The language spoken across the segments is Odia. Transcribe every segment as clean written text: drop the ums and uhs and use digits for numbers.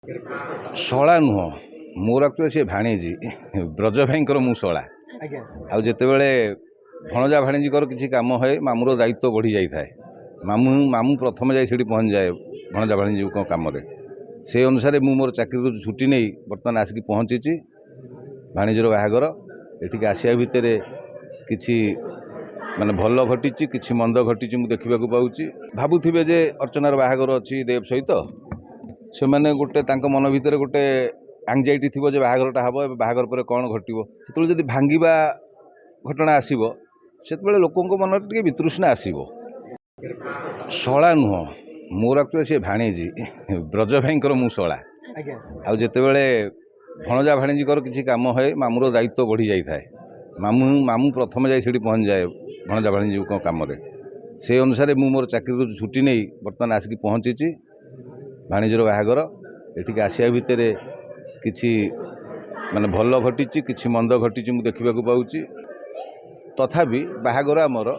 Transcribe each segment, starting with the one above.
ଶଳା ନୁହଁ ମୋର ଆକ୍ଚୁଆଲି ସେ ଭାଣିଜୀ ବ୍ରଜ ଭାଇଙ୍କର ମୁଁ ଶଳା। ଆଉ ଯେତେବେଳେ ଭଣଜା ଭାଣିଜୀଙ୍କର କିଛି କାମ ହୁଏ ମାମୁଁର ଦାୟିତ୍ୱ ବଢ଼ି ଯାଇଥାଏ। ମାମୁଁ ପ୍ରଥମେ ଯାଇ ସେଠି ପହଞ୍ଚିଯାଏ ଭଣଜା ଭାଣିଜୀଙ୍କ କାମରେ। ସେ ଅନୁସାରେ ମୁଁ ମୋର ଚାକିରିରୁ ଛୁଟି ନେଇ ବର୍ତ୍ତମାନ ଆସିକି ପହଞ୍ଚିଛି। ଭାଣିଜୀର ବାହାଘର ଏଠିକି ଆସିବା ଭିତରେ କିଛି ମାନେ ଭଲ ଘଟିଛି, କିଛି ମନ୍ଦ ଘଟିଛି ମୁଁ ଦେଖିବାକୁ ପାଉଛି। ଭାବୁଥିବେ ଯେ ଅର୍ଚ୍ଚନାର ବାହାଘର ଅଛି ଦେବ ସହିତ, ସେମାନେ ଗୋଟେ ତାଙ୍କ ମନ ଭିତରେ ଗୋଟେ ଆଙ୍ଗଜାଇଟି ଥିବ ଯେ ବାହାଘରଟା ହେବ, ଏବେ ବାହାଘର ପରେ କ'ଣ ଘଟିବ। ସେତେବେଳେ ଯଦି ଭାଙ୍ଗିବା ଘଟଣା ଆସିବ ସେତେବେଳେ ଲୋକଙ୍କ ମନରେ ଟିକେ ବିତୃଷ୍ଣା ଆସିବ। ଶଳା ନୁହଁ ମୋର ଆକ୍ଚୁଆଲି ସେ ଭାଣିଜୀ ବ୍ରଜ ଭାଇଙ୍କର ମୁଁ ଶଳା। ଆଉ ଯେତେବେଳେ ଭଣଜା ଭାଣିଜୀଙ୍କର କିଛି କାମ ହୁଏ ମାମୁଁର ଦାୟିତ୍ୱ ବଢ଼ି ଯାଇଥାଏ। ମାମୁଁ ପ୍ରଥମେ ଯାଇ ସେଠି ପହଞ୍ଚିଯାଏ ଭଣଜା ଭାଣିଜୀଙ୍କ କାମରେ। ସେ ଅନୁସାରେ ମୁଁ ମୋର ଚାକିରିରୁ ଛୁଟି ନେଇ ବର୍ତ୍ତମାନ ଆସିକି ପହଞ୍ଚିଛି। ଭାଣିଜୀର ବାହାଘର ଏଠିକି ଆସିବା ଭିତରେ କିଛି ମାନେ ଭଲ ଘଟିଛି, କିଛି ମନ୍ଦ ଘଟିଛି ମୁଁ ଦେଖିବାକୁ ପାଉଛି। ତଥାପି ବାହାଘର ଆମର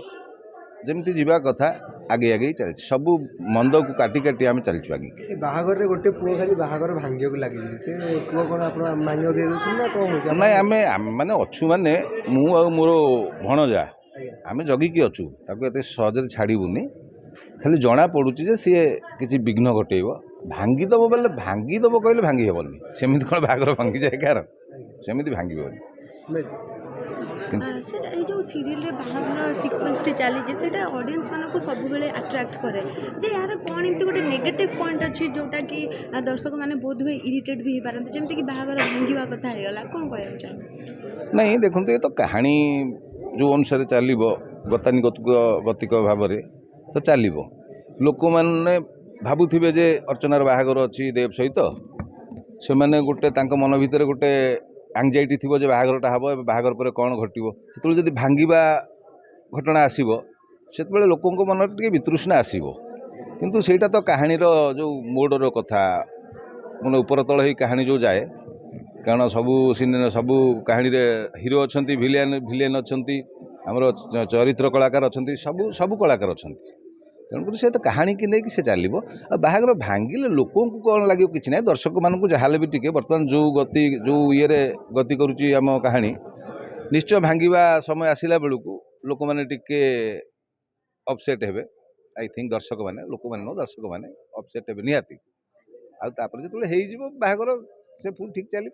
ଯେମିତି ଯିବା କଥା ଆଗେଇ ଚାଲିଛି। ସବୁ ମନ୍ଦକୁ କାଟି କାଟି ଆମେ ଚାଲିଛୁ ଆଗେଇ। ବାହାଘରରେ ଗୋଟେ ପୁଅ ଖାଲି ବାହାଘର ଭାଙ୍ଗିବାକୁ ଲାଗିଛି, ସେ ପୁଅ କ'ଣ ଆପଣ ମାନିବାକୁ ଦେଇ ଦେଉଛନ୍ତି ନା କ'ଣ ହେଉଛି? ନାଇଁ ଆମେ ମାନେ ଅଛୁ, ମାନେ ମୁଁ ଆଉ ମୋର ଭଣଜା ଆମେ ଜଗିକି ଅଛୁ, ତାକୁ ଏତେ ସହଜରେ ଛାଡ଼ିବୁନି। ଖାଲି ଜଣା ପଡ଼ୁଛି ଯେ ସିଏ କିଛି ବିଘ୍ନ ଘଟେଇବ। ଭାଙ୍ଗିଦେବ ବୋଲେ ଭାଙ୍ଗିଦେବ କହିଲେ ଭାଙ୍ଗି ହେବନି। ସେମିତି କ'ଣ ବାହାଘର ଭାଙ୍ଗିଯାଏ କାହାର? ସେମିତି ଭାଙ୍ଗିବନି। সেটা এই যে সিরিয়াল বাহাঘর সিক্वेन्सটি চালিছে সেটা অডিয়েন্স মানুষ সবুলে আট্রাক্ট করে যে यार कौन एमती गोटे नेगेटिव पॉइंट अच्छी जोटा कि दर्शक मैंने बोध हुए इरिटेट भी हो पारती जमीक बाहाघर भांगा कथा होगा कौन कह नहीं देखो ये तो कहानी जो अनुसार चलो गतानुगतिक भाव तो चलो लोक मैंने भावुवे जे अर्चनार बाहाघर अच्छी देव सहित से मैंने गोटे मन भितर गोटे आंगजाइटी थी जे बाहाघरटा हम ए बाहाघर पर कौन घटो से जब भांगा घटना आसो से लोक मन टे वितृष्णा आसो। किंतु सेटा तो कहानीर जो मोडर कथा मैंने उपर तल ही कहानी जो जाए, कारण सबू कहानी हिरो अच्छा भिलेन अच्छा आमर चरित्र कलाकार अच्छा सबू कलाकार अच्छा तेणुकर से तो कहानी की नहीं से चलो बाहाघर भांगिले लोक कौन लगे कि ना दर्शक मानक जहाँ भी टे बर्तमान जो ये गति करुच्ची आम कहानी निश्चय भांगा समय आसला बेलू लोक मैंने टिके अपसेट हे। आई थिंक दर्शक मैंने लोक मैंने दर्शक मैंने अपसेट हे निहाती आपर जो बाहाघर से पुणी ठीक चलो।